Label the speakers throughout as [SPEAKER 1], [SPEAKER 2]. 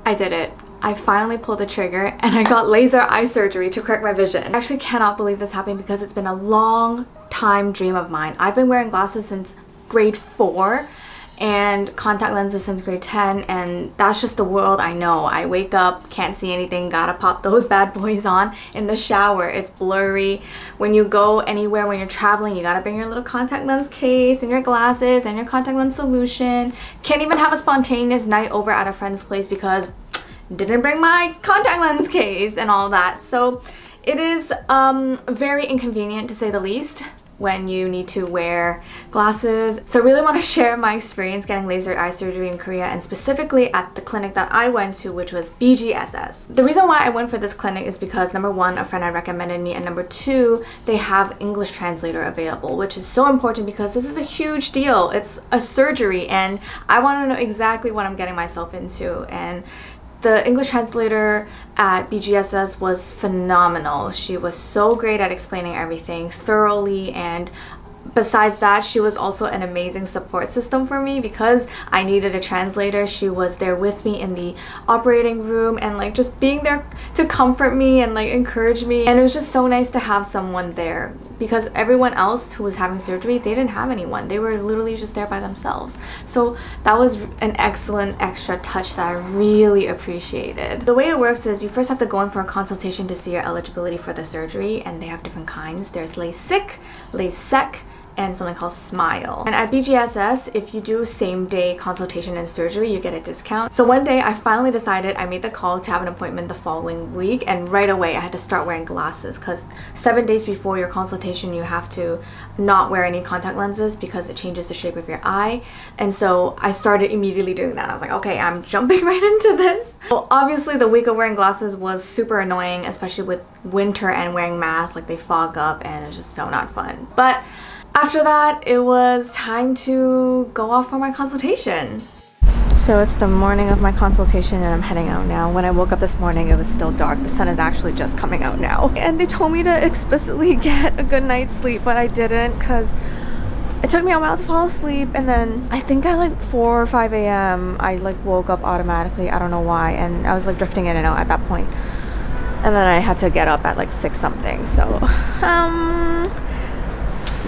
[SPEAKER 1] I did it. I finally pulled the trigger and I got laser eye surgery to correct my vision. I actually cannot believe this happened because it's been a long time dream of mine. I've been wearing glasses since grade 4 and contact lenses since grade 10, and that's just the world I know. I wake up, can't see anything, gotta pop those bad boys on in the shower. It's blurry. When you go anywhere, when you're traveling, you gotta bring your little contact lens case and your glasses and your contact lens solution. Can't even have a spontaneous night over at a friend's place because didn't bring my contact lens case and all that. So it is very inconvenient to say the least when you need to wear glasses. So I really want to share my experience getting laser eye surgery in Korea, and specifically at the clinic that I went to, which was BGSS. The reason why I went for this clinic is because number one, a friend had recommended me, and number two, they have English translator available, which is so important because this is a huge deal. It's a surgery and I want to know exactly what I'm getting myself into, and the English translator at BGSS was phenomenal. She was so great at explaining everything thoroughly, and besides that, she was also an amazing support system for me because I needed a translator. She was there with me in the operating room and like just being there to comfort me and like encourage me. And it was just so nice to have someone there because everyone else who was having surgery, they didn't have anyone. They were literally just there by themselves. So that was an excellent extra touch that I really appreciated. The way it works is you first have to go in for a consultation to see your eligibility for the surgery, and they have different kinds. There's LASIK, LASEK, and something called Smile. And at BGSS, if you do same-day consultation and surgery, you get a discount. So one day I finally decided, I made the call to have an appointment the following week, and right away I had to start wearing glasses because 7 days before your consultation you have to not wear any contact lenses because it changes the shape of your eye. And so I started immediately doing that. I was like, okay, I'm jumping right into this. Well, obviously the week of wearing glasses was super annoying, especially with winter and wearing masks, like they fog up and it's just so not fun. But after that, it was time to go off for my consultation. So it's the morning of my consultation and I'm heading out now. When I woke up this morning, it was still dark. The sun is actually just coming out now. And they told me to explicitly get a good night's sleep, but I didn't because it took me a while to fall asleep. And then I think at like 4 or 5 a.m. I like woke up automatically. I don't know why. And I was like drifting in and out at that point. And then I had to get up at like 6 something. So,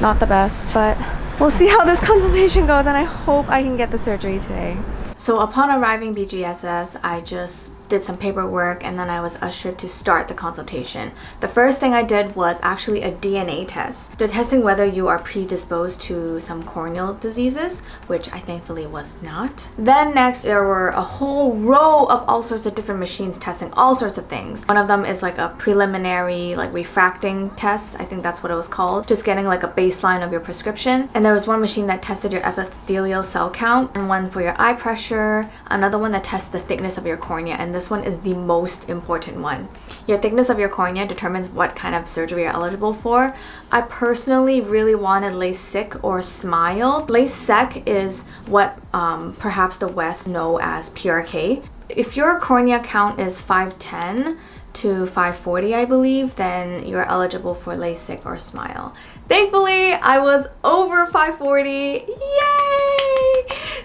[SPEAKER 1] not the best, but we'll see how this consultation goes, and I hope I can get the surgery today. So upon arriving BGSS, I just did some paperwork and then I was ushered to start the consultation. The first thing I did was actually a DNA test. They're testing whether you are predisposed to some corneal diseases, which I thankfully was not. Then next, there were a whole row of all sorts of different machines testing all sorts of things. One of them is like a preliminary like refracting test. I think that's what it was called. Just getting like a baseline of your prescription. And there was one machine that tested your epithelial cell count, and one for your eye pressure, another one that tests the thickness of your cornea, and this one is the most important one. Your thickness of your cornea determines what kind of surgery you're eligible for. I personally really wanted LASIK or Smile. LASIK is what perhaps the West know as PRK. If your cornea count is 510 to 540, I believe, then you're eligible for LASIK or Smile. Thankfully, I was over 540. Yay!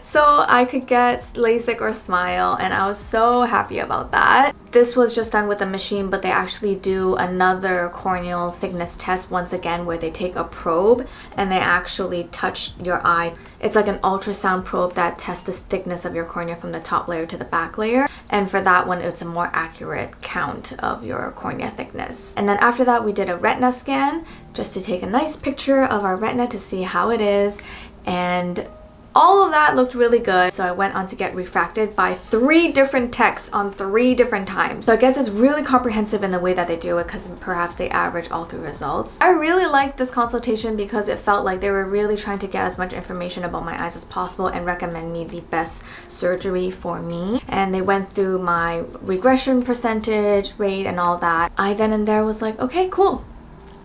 [SPEAKER 1] So I could get LASIK or Smile, and I was so happy about that. This was just done with a machine, but they actually do another corneal thickness test once again where they take a probe and they actually touch your eye. It's like an ultrasound probe that tests the thickness of your cornea from the top layer to the back layer. And for that one, it's a more accurate count of your cornea thickness. And then after that, we did a retina scan just to take a nice picture of our retina to see how it is. And all of that looked really good. So I went on to get refracted by 3 different techs on 3 different times. So I guess it's really comprehensive in the way that they do it because perhaps they average all 3 results. I really liked this consultation because it felt like they were really trying to get as much information about my eyes as possible and recommend me the best surgery for me. And they went through my regression percentage, rate, and all that. I then and there was like, okay, cool.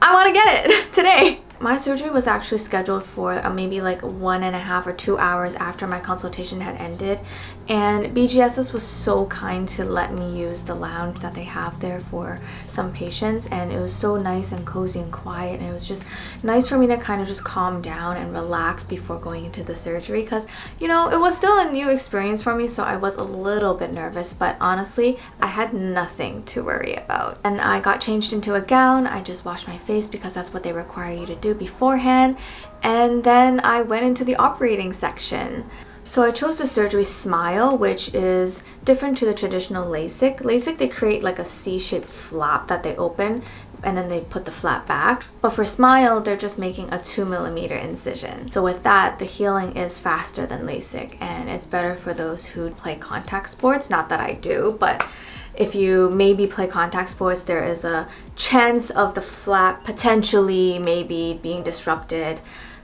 [SPEAKER 1] I want to get it today. My surgery was actually scheduled for maybe like 1.5 or 2 hours after my consultation had ended, and BGSS was so kind to let me use the lounge that they have there for some patients, and it was so nice and cozy and quiet, and it was just nice for me to kind of just calm down and relax before going into the surgery, because you know, it was still a new experience for me, so I was a little bit nervous, but honestly I had nothing to worry about. And I got changed into a gown. I just washed my face because that's what they require you to do beforehand, and then I went into the operating section. So I chose the surgery Smile, which is different to the traditional LASIK. LASIK, they create like a C-shaped flap that they open and then they put the flap back. But for Smile, they're just making a 2mm incision. So with that, the healing is faster than LASIK, and it's better for those who play contact sports. Not that I do, but if you maybe play contact sports, there is a chance of the flap potentially maybe being disrupted.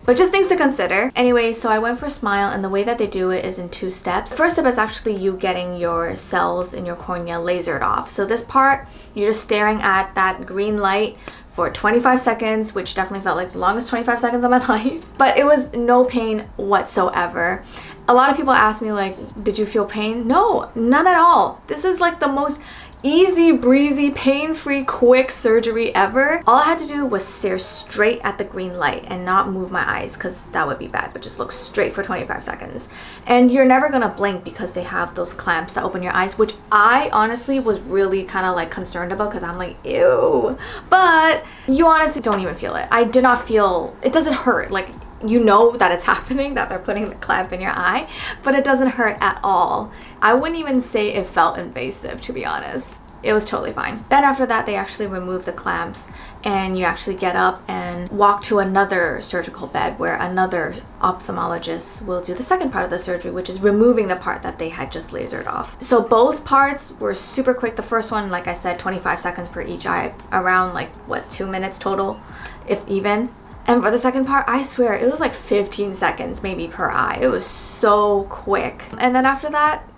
[SPEAKER 1] But just things to consider. Anyway, so I went for Smile, and the way that they do it is in 2 steps. The first step is actually you getting your cells in your cornea lasered off. So this part, you're just staring at that green light for 25 seconds, which definitely felt like the longest 25 seconds of my life. But it was no pain whatsoever. A lot of people ask me like, did you feel pain? No, none at all. This is like the most easy breezy, pain-free, quick surgery ever. All I had to do was stare straight at the green light and not move my eyes, because that would be bad, but just look straight for 25 seconds. And you're never gonna blink because they have those clamps that open your eyes, which I honestly was really kind of like concerned about, because I'm like, ew. But you honestly don't even feel it. I did not feel, it doesn't hurt. Like, you know that it's happening, that they're putting the clamp in your eye, but it doesn't hurt at all. I wouldn't even say it felt invasive, to be honest. It was totally fine. Then after that, they actually remove the clamps, and you actually get up and walk to another surgical bed where another ophthalmologist will do the second part of the surgery, which is removing the part that they had just lasered off. So both parts were super quick. The first one, like I said, 25 seconds per each eye, around like, what, 2 minutes total, if even. And for the second part, I swear, it was like 15 seconds maybe per eye. It was so quick. And then after that,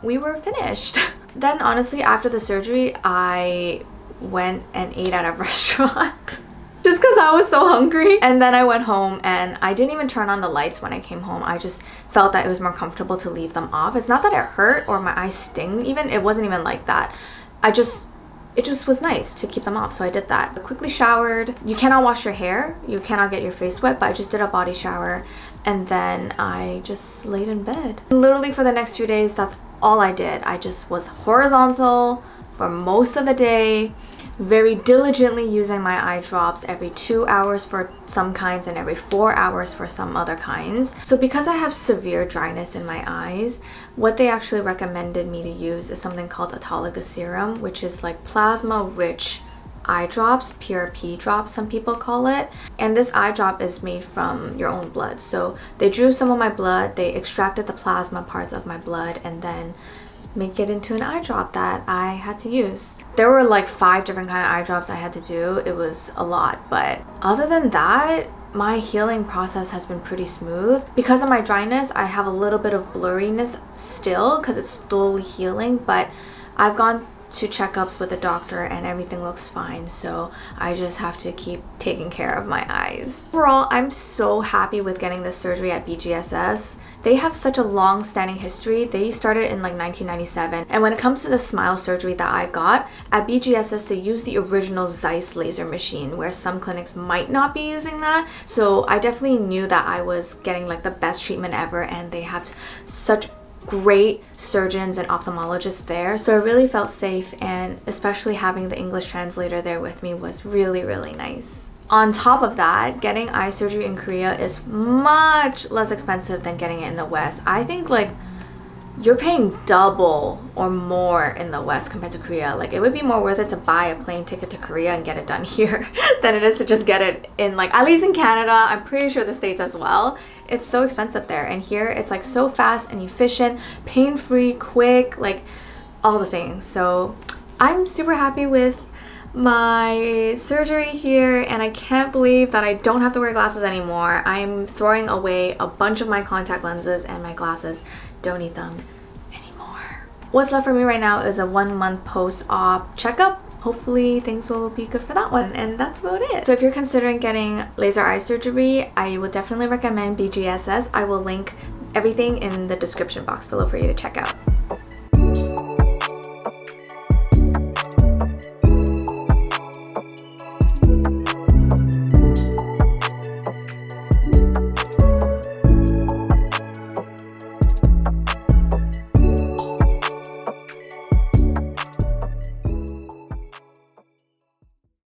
[SPEAKER 1] we were finished. Then honestly, after the surgery, I went and ate at a restaurant just because I was so hungry. And then I went home, and I didn't even turn on the lights when I came home. I just felt that it was more comfortable to leave them off. It's not that it hurt or my eyes sting even. It wasn't even like that. It just was nice to keep them off, so I did that. I quickly showered. You cannot wash your hair. You cannot get your face wet, but I just did a body shower, and then I just laid in bed. Literally for the next few days, that's all I did. I just was horizontal for most of the day, very diligently using my eye drops every 2 hours for some kinds and every 4 hours for some other kinds. So because I have severe dryness in my eyes, what they actually recommended me to use is something called autologous serum, which is like plasma-rich eye drops, PRP drops some people call it. And this eye drop is made from your own blood. So they drew some of my blood, they extracted the plasma parts of my blood, and then make it into an eye drop that I had to use. There were like 5 different kind of eye drops I had to do. It was a lot, but other than that, my healing process has been pretty smooth. Because of my dryness, I have a little bit of blurriness still because it's slowly healing, but I've gone to checkups with the doctor and everything looks fine, so I just have to keep taking care of my eyes. Overall, I'm so happy with getting this surgery at BGSS. They have such a long-standing history. They started in like 1997, and when it comes to the Smile surgery that I got at BGSS, they use the original Zeiss laser machine, where some clinics might not be using that. So I definitely knew that I was getting like the best treatment ever, and they have such great surgeons and ophthalmologists there, so I really felt safe, and especially having the English translator there with me was really, really nice. On top of that, getting eye surgery in Korea is much less expensive than getting it in the West. I think like you're paying double or more in the West compared to Korea. Like, it would be more worth it to buy a plane ticket to Korea and get it done here than it is to just get it in, like, at least in Canada. I'm pretty sure the States as well. It's so expensive there, and here it's like so fast and efficient, pain-free, quick, like all the things. So I'm super happy with my surgery here, and I can't believe that I don't have to wear glasses anymore. I'm throwing away a bunch of my contact lenses and my glasses. Don't need them anymore. What's left for me right now is a 1-month post-op checkup. hopefully things will be good for that one, and that's about it. So if you're considering getting laser eye surgery, I would definitely recommend BGSS. I will link everything in the description box below for you to check out.